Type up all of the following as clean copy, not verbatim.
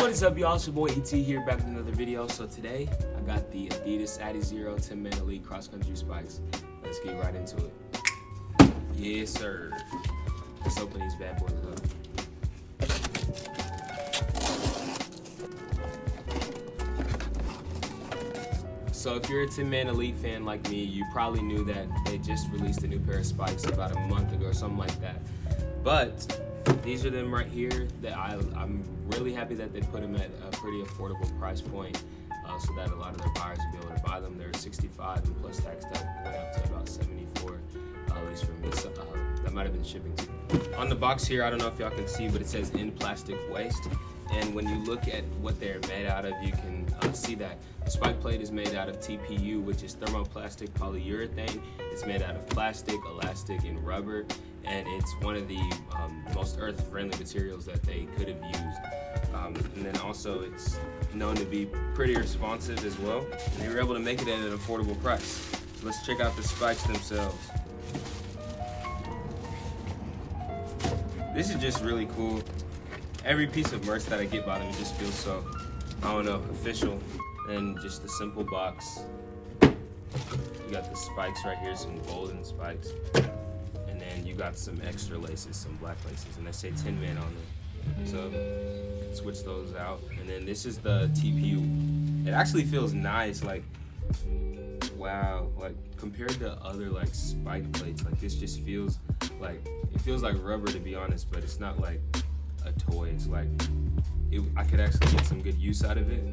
What is up, y'all? It's your boy ET here, back with another video. So today, I got the Adidas Adizero Tinman Elite cross-country spikes. Let's get right into it. Yes, sir. Let's open these bad boys up. So if you're a Tinman Elite fan like me, you probably knew that they just released a new pair of spikes about a month ago or something like that. But these are them right here that I'm really happy that they put them at a pretty affordable price point so that a lot of their buyers will be able to buy them. They're 65 and plus tax that went up to about 74, at least for me. So, that might have been shipping too. On the box here, I don't know if y'all can see, but it says in plastic waste. And when you look at what they're made out of, you can see that the spike plate is made out of TPU, which is thermoplastic polyurethane. It's made out of plastic, elastic, and rubber, and it's one of the most earth-friendly materials that they could have used. And then also, it's known to be pretty responsive as well. And they were able to make it at an affordable price. So let's check out the spikes themselves. This is just really cool. Every piece of merch that I get by them, it just feels so, I don't know, official. And just a simple box. You got the spikes right here, some golden spikes. And then you got some extra laces, some black laces, and they say Tinman on them. So you can switch those out. And then this is the TPU. It actually feels nice, like, wow, like compared to other like spike plates, like this just feels like, it feels like rubber to be honest, but it's not like a toy. It's like, I could actually get some good use out of it.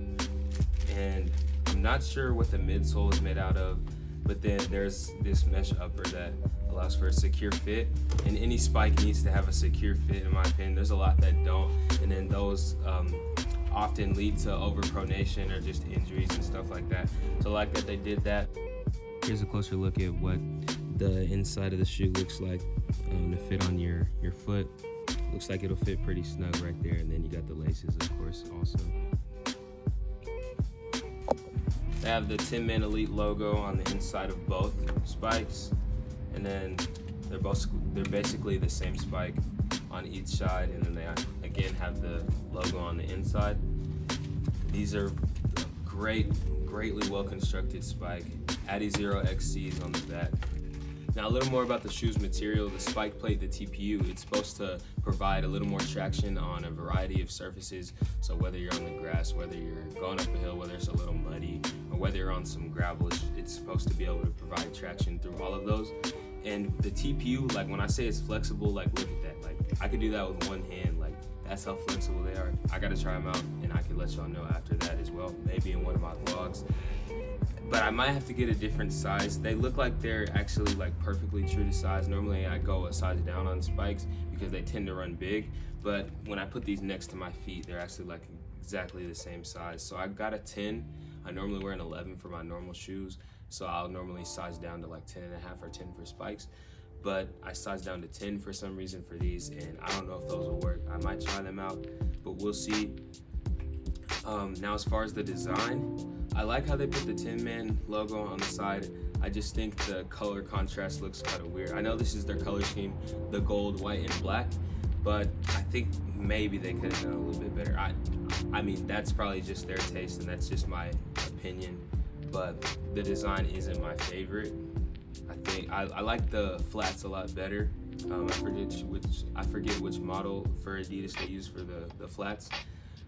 And I'm not sure what the midsole is made out of, but then there's this mesh upper that allows for a secure fit, and any spike needs to have a secure fit in my opinion. There's a lot that don't, and then those often lead to overpronation or just injuries and stuff like that. So I like that they did that. Here's a closer look at what the inside of the shoe looks like to fit on your foot. Looks like it'll fit pretty snug right there, and then you got the laces, of course, also. They have the Tinman Elite logo on the inside of both spikes, and then they're basically the same spike on each side, and then they again have the logo on the inside. These are greatly well constructed spike. Adizero XCs on the back. Now a little more about the shoe's material. The spike plate, the TPU, it's supposed to provide a little more traction on a variety of surfaces. So whether you're on the grass, whether you're going up a hill, whether it's a little muddy, or whether you're on some gravel, it's supposed to be able to provide traction through all of those. And the TPU, like when I say it's flexible, like look at that. Like I could do that with one hand. Like that's how flexible they are. I gotta try them out, and I can let y'all know after that as well, maybe in one of my vlogs. But I might have to get a different size. They look like they're actually like perfectly true to size. Normally I go a size down on spikes because they tend to run big. But when I put these next to my feet, they're actually like exactly the same size. So I got a 10. I normally wear an 11 for my normal shoes. So I'll normally size down to like 10 and a half or 10 for spikes. But I sized down to 10 for some reason for these, and I don't know if those will work. I might try them out, but we'll see. Now as far as the design, I like how they put the Tinman logo on the side. I just think the color contrast looks kind of weird. I know this is their color scheme, the gold, white, and black, but I think maybe they could have done a little bit better. I mean, that's probably just their taste, and that's just my opinion, but the design isn't my favorite. I like the flats a lot better. I forget which model for Adidas they use for the flats.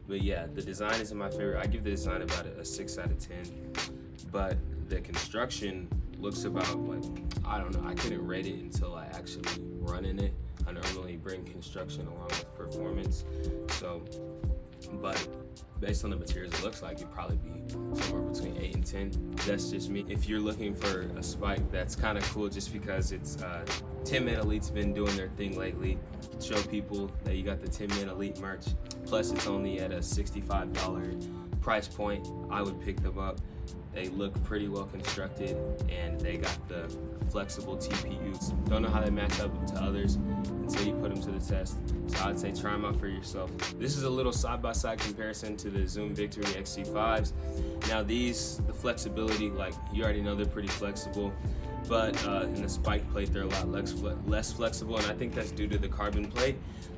But yeah, the design isn't my favorite. I give the design about a 6 out of 10. But the construction looks about like, I don't know, I couldn't rate it until I actually run in it. I normally bring construction along with performance. So, but based on the materials, it looks like it'd probably be somewhere between 8 and 10. That's just me. If you're looking for a spike that's kind of cool just because it's Tinman Elite's been doing their thing lately, show people that you got the Tinman Elite merch, plus it's only at a $65 price point, I would pick them up. They look pretty well constructed, and they got the flexible TPUs. Don't know how they match up to others until you put them to the test. So I'd say try them out for yourself. This is a little side-by-side comparison to the Zoom Victory XC5s. Now these, the flexibility, like you already know they're pretty flexible, but in the spike plate they're a lot less flexible, and I think that's due to the carbon plate.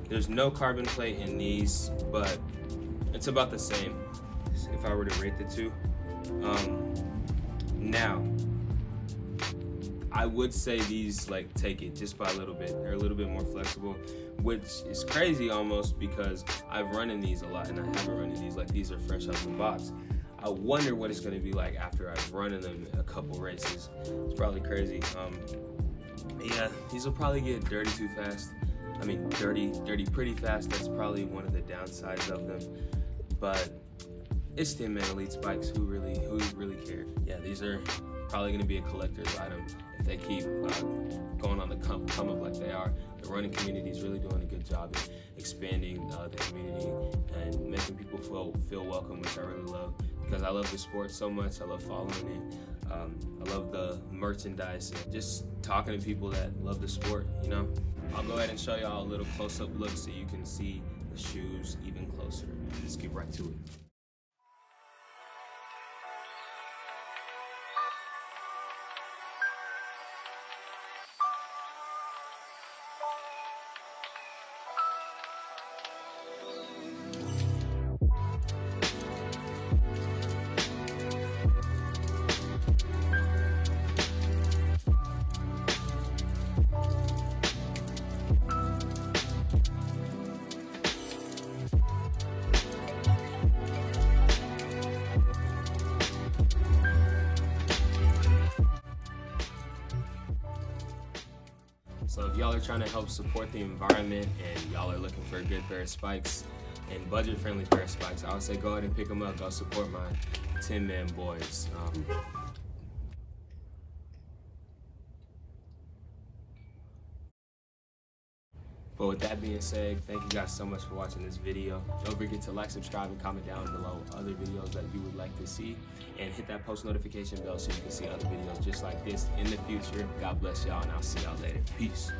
There's no carbon plate in these, but It's about the same if I were to rate the two. Now, I would say these like take it just by a little bit. They're a little bit more flexible, which is crazy almost because I've run in these a lot and I haven't run in these. Like these are fresh out the box. I wonder what it's gonna be like after I've run in them a couple races. It's probably crazy. Yeah, these will probably get dirty too fast. I mean, dirty pretty fast. That's probably one of the downsides of them. But it's Tinman Elite spikes. Who really cares? Yeah, these are probably going to be a collector's item if they keep going on the come up like they are. The running community is really doing a good job in expanding the community and making people feel welcome, which I really love because I love the sport so much. I love following it. I love the merchandise and just talking to people that love the sport, you know? I'll go ahead and show y'all a little close-up look so you can see the shoes even closer. Let's get right to it. So if y'all are trying to help support the environment and y'all are looking for a good pair of spikes and budget-friendly pair of spikes, I would say go ahead and pick them up. Go support my Tinman boys. But with that being said, thank you guys so much for watching this video. Don't forget to like, subscribe, and comment down below other videos that you would like to see. And hit that post notification bell so you can see other videos just like this in the future. God bless y'all, and I'll see y'all later. Peace.